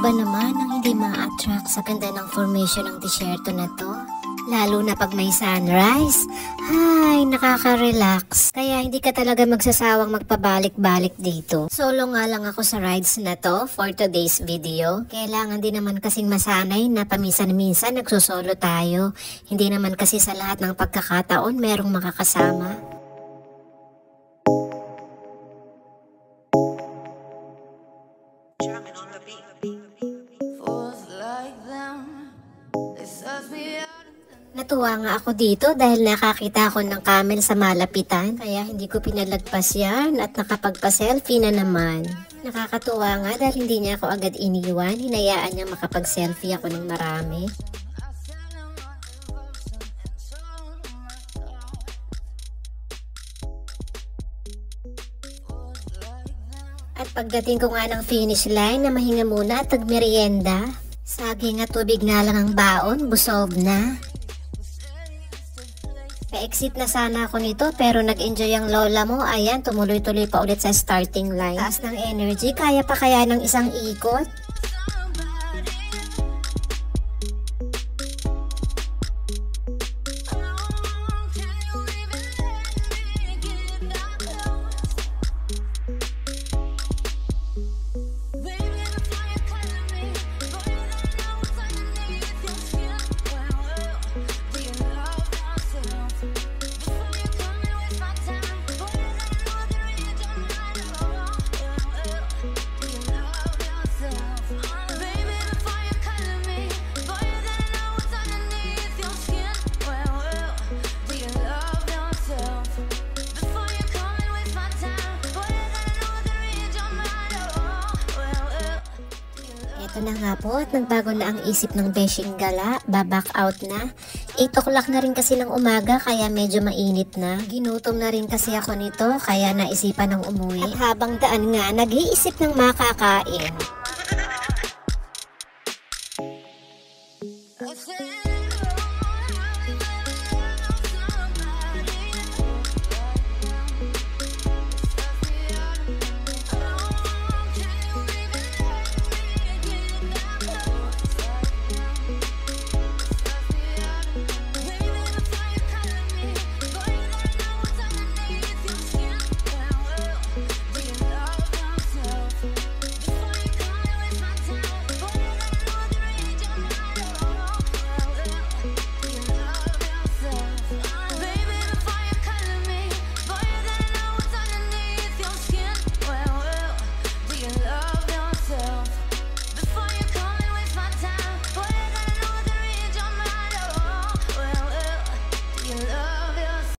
ba naman ang hindi ma-attract sa ganda ng formation ng disyerto na to? Lalo na pag may sunrise. Ay, nakaka-relax. Kaya hindi ka talaga magsasawang magpabalik-balik dito. Solo nga lang ako sa rides na to for today's video. Kailangan din naman kasing masanay na paminsan-minsan nagsusolo tayo. Hindi naman kasi sa lahat ng pagkakataon merong makakasama. Natuwa nga ako dito dahil nakakita ako ng camel sa malapitan, kaya hindi ko pinalagpas yan at nakapagpa-selfie na naman. Nakakatuwa nga dahil hindi niya ako agad iniwan, hinayaan niya makapag-selfie ako ng marami. At pagdating ko nga ng finish line na mahinga muna at nagmerienda, saging at tubig nga lang ang baon, busog na. Pa-exit na sana ako nito pero nag-enjoy ang lola mo. Ayan, tumuloy-tuloy pa ulit sa starting line. Taas ng energy, kaya pa kaya ng isang ikot? Ito na nga po at nagbago na ang isip ng Beshing Gala, baback out na. 8 o'clock na rin kasi ng umaga kaya medyo mainit na. Ginutom na rin kasi ako nito kaya naisipan ng umuwi. At habang daan nga, nag-iisip ng makakain.